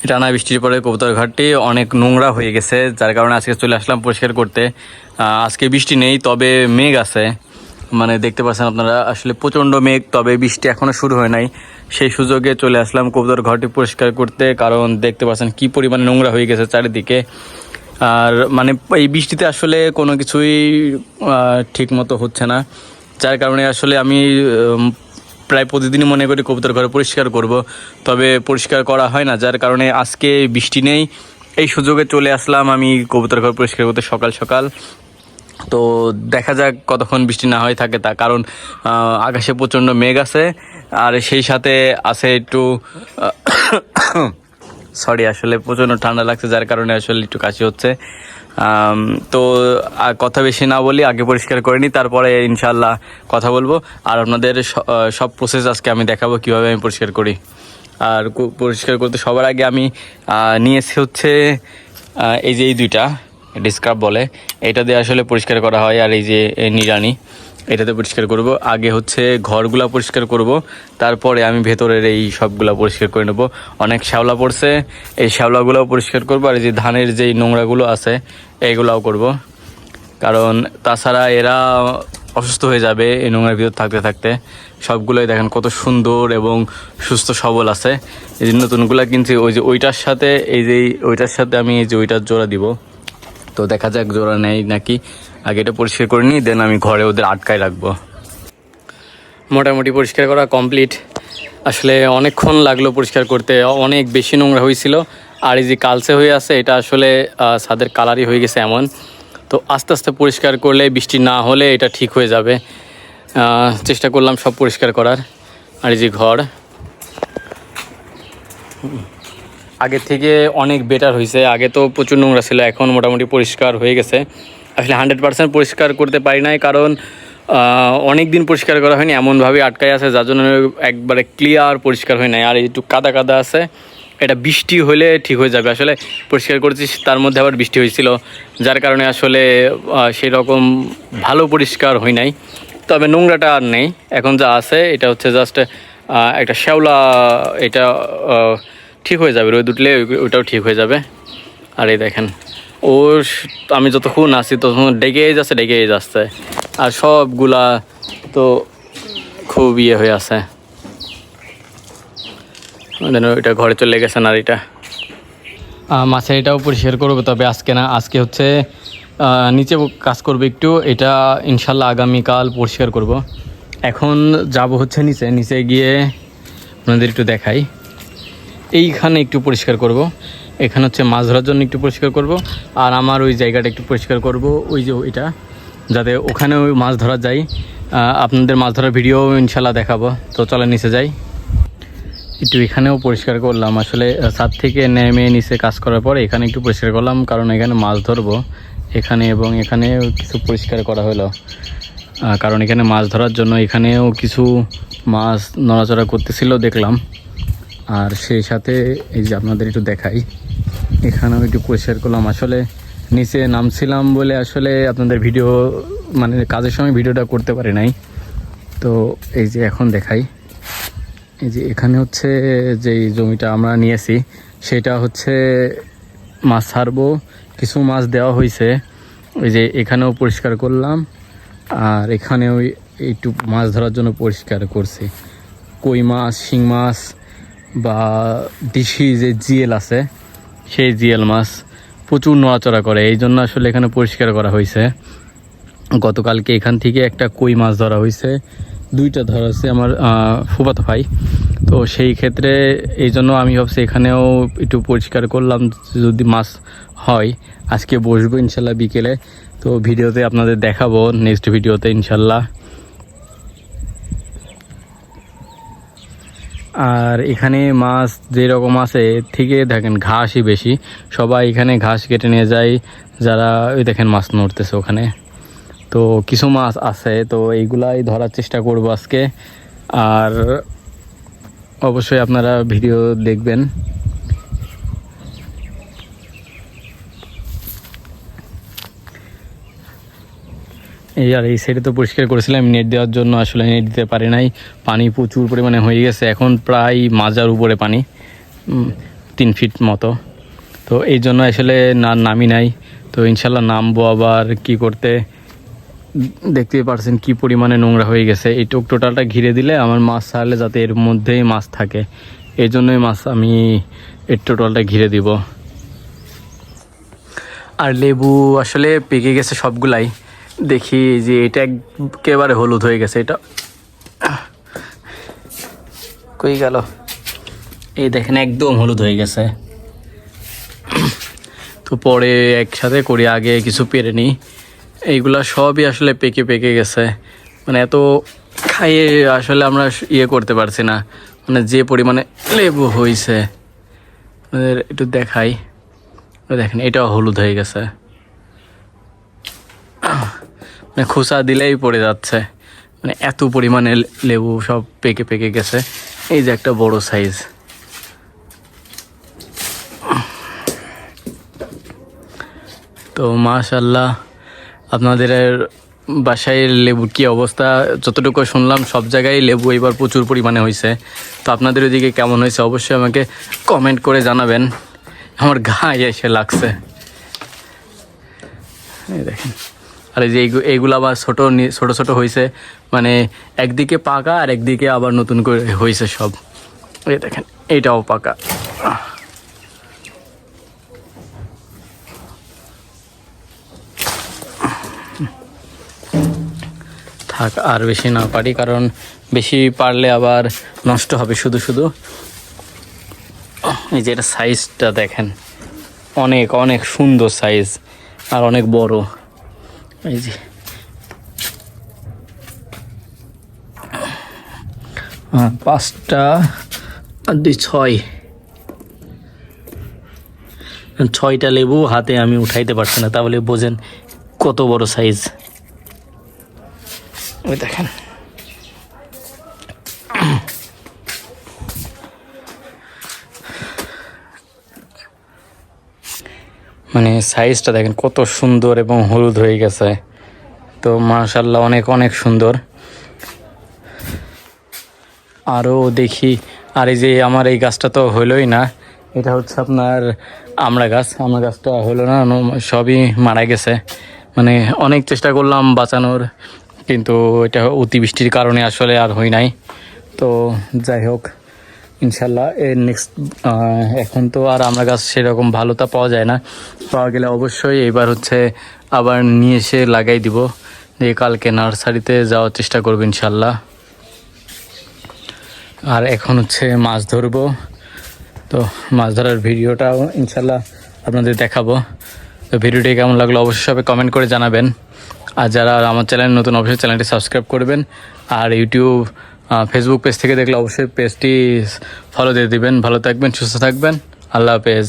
টানা বৃষ্টির পরে কবুতর ঘাটটি অনেক নোংরা হয়ে গেছে, যার কারণে আজকে চলে আসলাম পরিষ্কার করতে। আজকে বৃষ্টি নেই, তবে মেঘ আছে, মানে দেখতে পাচ্ছেন আপনারা আসলে প্রচণ্ড মেঘ, তবে বৃষ্টি এখনও শুরু হয় নাই। সেই সুযোগে চলে আসলাম কবুতর ঘরটি পরিষ্কার করতে, কারণ দেখতে পাচ্ছেন কী পরিমাণে নোংরা হয়ে গেছে চারিদিকে। আর মানে এই বৃষ্টিতে আসলে কোনো কিছুই ঠিক মতো হচ্ছে না, যার কারণে আসলে আমি প্রায় প্রতিদিনই মনে করি কবুতর ঘর পরিষ্কার করব, তবে পরিষ্কার করা হয় না, যার কারণে আজকে বৃষ্টি নেই, এই সুযোগে চলে আসলাম আমি কবুতর ঘর পরিষ্কার করতে সকাল সকাল। তো দেখা যাক কতক্ষণ বৃষ্টি না হয়ে থাকে তা, কারণ আকাশে প্রচণ্ড মেঘ আছে, আর সেই সাথে আছে একটু সরি, আসলে প্রচণ্ড ঠান্ডা লাগছে, যার কারণে আসলে একটু কাশি হচ্ছে। তো কথা বেশি না বলি, আগে পরিষ্কার করে নিই, তারপরে ইনশাল্লাহ কথা বলবো। আর আপনাদের সব প্রসেস আজকে আমি দেখাবো কীভাবে আমি পরিষ্কার করি। আর পরিষ্কার করতে সবার আগে আমি নিয়েছি হচ্ছে এই যে এই দুইটা ডিসক্রাব বলে, এটা দিয়ে আসলে পরিষ্কার করা হয়। আর এই যে নিড়ানি, এটাতে পরিষ্কার করব। আগে হচ্ছে ঘরগুলা পরিষ্কার করব, তারপরে আমি ভেতরের এই সবগুলা পরিষ্কার করে নেব। অনেক শ্যাওলা পড়ছে, এই শ্যাওলাগুলোও পরিষ্কার করব, আর এই যে ধানের যেই নোংরাগুলো আছে এইগুলাও করব, কারণ তাছাড়া এরা অসুস্থ হয়ে যাবে এই নোংরার ভিতর থাকতে থাকতে। সবগুলোই দেখেন কত সুন্দর এবং সুস্থ সবল আছে। এই যে নতুনগুলা কিনছি, ওই যে ওইটার সাথে এই যে ওইটার সাথে আমি এই যে ওইটার জোড়া দিব। তো দেখা যাক জোড়া নেই নাকি, আগে এটা পরিষ্কার করে নিই, দেন আমি ঘরে ওদের আটকায় রাখবো। মোটামুটি পরিষ্কার করা কমপ্লিট। আসলে অনেকক্ষণ লাগলো পরিষ্কার করতে, অনেক বেশি নোংরা হয়েছিল। আর এই যে কালচে হয়ে আছে, এটা আসলে ছাদের কালারই হয়ে গেছে এমন। তো আস্তে আস্তে পরিষ্কার করলে, বৃষ্টি না হলে এটা ঠিক হয়ে যাবে। চেষ্টা করলাম সব পরিষ্কার করার। আর এই যে ঘর আগের থেকে অনেক বেটার হয়েছে, আগে তো প্রচুর নোংরা ছিল, এখন মোটামুটি পরিষ্কার হয়ে গেছে। আসলে 100% পরিষ্কার করতে পারি নাই, কারণ অনেক দিন পরিষ্কার করা হয়নি, এমনভাবে আটকায় আছে, যার জন্য একবারে ক্লিয়ার পরিষ্কার হয় নাই। আর একটু কাদা কাদা আছে, এটা বৃষ্টি হলে ঠিক হয়ে যাবে। আসলে পরিষ্কার করেছি, তার মধ্যে আবার বৃষ্টি হয়েছিল, যার কারণে আসলে সেই রকম ভালো পরিষ্কার হয় নাই। তবে নোংরাটা আর নেই, এখন যা আছে এটা হচ্ছে জাস্ট একটা শ্যাওলা, এটা ঠিক হয়ে যাবে, রোদ উঠলে ওইটাও ঠিক হয়ে যাবে। আর এই দেখেন আমি যতক্ষণ আসি ততক্ষণ ডেকেই যাচ্ছে, আর সবগুলা তো খুব হয়ে আছে। ওইটা ঘরে চলে গেছে, আর এটা মাছের এটাও পরিষ্কার করবো, তবে আজকে না, আজকে হচ্ছে নিচে কাজ করবো একটু, এটা ইনশাল্লাহ আগামীকাল পরিষ্কার করব। এখন যাব হচ্ছে নিচে গিয়ে আপনাদের একটু দেখাই। এইখানে একটু পরিষ্কার করব, এখানে হচ্ছে মাছ ধরার জন্য একটু পরিষ্কার করব, আর আমার ওই জায়গাটা একটু পরিষ্কার করব, ওই যে ওইটা, যাতে ওখানে ওই মাছ ধরা যায়। আপনাদের মাছ ধরার ভিডিও ইনশাল্লাহ দেখাবো। তো চলে নিচে যাই, একটু এখানেও পরিষ্কার করলাম। আসলে ছাদ থেকে নেমে নিচে কাজ করার পরে এখানে একটু পরিষ্কার করলাম, কারণ এখানে মাছ ধরবো এখানে, এবং এখানে কিছু পরিষ্কার করা হলো, কারণ এখানে মাছ ধরার জন্য এখানেও কিছু মাছ নড়াচড়া করতেছিল দেখলাম। আর সেই সাথে এই যে আপনাদের একটু দেখাই, এখানেও একটু পরিষ্কার করলাম। আসলে নিচে নামছিলাম বলে আসলে আপনাদের ভিডিও, মানে কাজের সময় ভিডিওটা করতে পারি নাই। তো এই যে এখন দেখাই, এই যে এখানে হচ্ছে যেই জমিটা আমরা নিয়েছি, সেটা হচ্ছে মাছ ছাড়বো, কিছু মাছ দেওয়া হয়েছে। ওই যে এখানেও পরিষ্কার করলাম, আর এখানেও একটু মাছ ধরার জন্য পরিষ্কার করছি। কই মাছ, শিং মাছ, বা দেশি যে জিএল আছে, সেই জিএল মাছ প্রচুর নড়াচড়া করে, এই জন্য আসলে এখানে পরিষ্কার করা হয়েছে। গতকালকে এখান থেকে একটা কই মাছ ধরা হয়েছে, 2টা ধরা হয়েছে আমার ফুফাতো ভাই। তো সেই ক্ষেত্রে এই জন্য আমি ভাবছি এখানেও একটু পরিষ্কার করলাম, যদি মাছ হয়। আজকে বসবো ইনশাল্লাহ বিকেলে, তো ভিডিওতে আপনাদের দেখাবো, নেক্সট ভিডিওতে ইনশাল্লাহ। আর এখানে মাছ যেরকম আছে এর থেকে দেখেন ঘাসই বেশি, সবাই এখানে ঘাস কেটে নিয়ে যায়, যারা ওই দেখেন মাছ নড়তেছে ওখানে। তো কিছু মাছ আছে, তো এইগুলাই ধরার চেষ্টা করব আজকে। আর অবশ্যই আপনারা ভিডিও দেখবেন। এই আর এই সাইডে তো পরিষ্কার করেছিলাম নেট দেওয়ার জন্য, আসলে নেট দিতে পারি নাই, পানি প্রচুর পরিমাণে হয়ে গেছে, এখন প্রায় মাজার উপরে পানি। 3 ফিট মতো। তো এই জন্য আসলে নামি নাই। তো ইনশাল্লাহ নামবো আবার কি করতে। দেখতেই পারছেন কি পরিমাণে নোংরা হয়ে গেছে। এই টোটালটা ঘিরে দিলে আমার মাছ ছাড়লে যাতে এর মধ্যেই মাছ থাকে, এই জন্যই মাছ আমি এর টোটালটা ঘিরে দিব। আর লেবু আসলে পেকে গেছে সবগুলাই। দেখি যে এটা একেবারে হলুদ হয়ে গেছে। এটা কই গেল? এই দেখেন একদম হলুদ হয়ে গেছে। তো পরে একসাথে করি, আগে কিছু পেরে নিই। এইগুলা সবই আসলে পেকে পেকে গেছে, মানে এত খাইয়ে আসলে আমরা করতে পারছি না, মানে যে পরিমাণে লেবু হয়েছে। একটু দেখাই, দেখেন এটাও হলুদ হয়ে গেছে, মানে খোসা দিলেই পড়ে যাচ্ছে, মানে এত পরিমাণে লেবু সব পেকে পেকে গেছে। এই যে একটা বড় সাইজ। তো মাশাআল্লাহ, আপনাদের বাসায় লেবুর কি অবস্থা? যতটুকু শুনলাম সব জায়গায় লেবু এবার প্রচুর পরিমাণে হয়েছে। তো আপনাদের ওইদিকে কেমন হয়েছে অবশ্যই আমাকে কমেন্ট করে জানাবেন। আমার গায়ে এসে লাগছে, এই দেখেন। আর এই যে এইগুলো আবার ছোটো ছোটো হয়েছে, মানে একদিকে পাকা আর একদিকে আবার নতুন করে হয়েছে সব। এই দেখেন এইটাও পাকা। থাক, আর বেশি না পারি, কারণ বেশি পারলে আবার নষ্ট হবে শুধু শুধু। এই যে এটা সাইজটা দেখেন, অনেক অনেক সুন্দর সাইজ আর অনেক বড়। এই যে 5টা আর 2 6টা লেবু হাতে আমি উঠাইতে পারছি না, তাহলে বোঝেন কত বড় সাইজ। ওই দেখেন, মানে সাইজটা দেখেন কত সুন্দর এবং হলুদ হয়ে গেছে। তো মাশাআল্লাহ অনেক অনেক সুন্দর। আরও দেখি, আর এই যে আমার এই গাছটা তো হলোই না, এটা হচ্ছে আপনার আমড়া গাছটা হলো না, সবই মারা গেছে। মানে অনেক চেষ্টা করলাম বাঁচানোর, কিন্তু এটা অতিবৃষ্টির কারণে আসলে আর হয় নাই। তো যাই হোক, ইনশাল্লাহ এর নেক্সট, এখন তো আর আমড়া গাছ সেরকম ভালোটা পাওয়া যায় না, পাওয়া গেলে অবশ্যই এবার হচ্ছে আবার নিয়ে এসে লাগাই দিব। দিয়ে কালকে নার্সারিতে যাওয়ার চেষ্টা করবো ইনশাল্লাহ। আর এখন হচ্ছে মাছ ধরবো, তো মাছ ধরার ভিডিওটাও ইনশাল্লাহ আপনাদের দেখাবো। তো ভিডিওটি কেমন লাগলো অবশ্যই সবাই কমেন্ট করে জানাবেন। আর যারা আমার চ্যানেল নতুন অবশ্যই চ্যানেলটি সাবস্ক্রাইব করবেন। আর ইউটিউব ফেসবুক পেজ থেকে দেখলে অবশ্যই পেজটি ফলো দিয়ে দিবেন। ভালো থাকবেন, সুস্থ থাকবেন, আল্লাহ হাফেজ।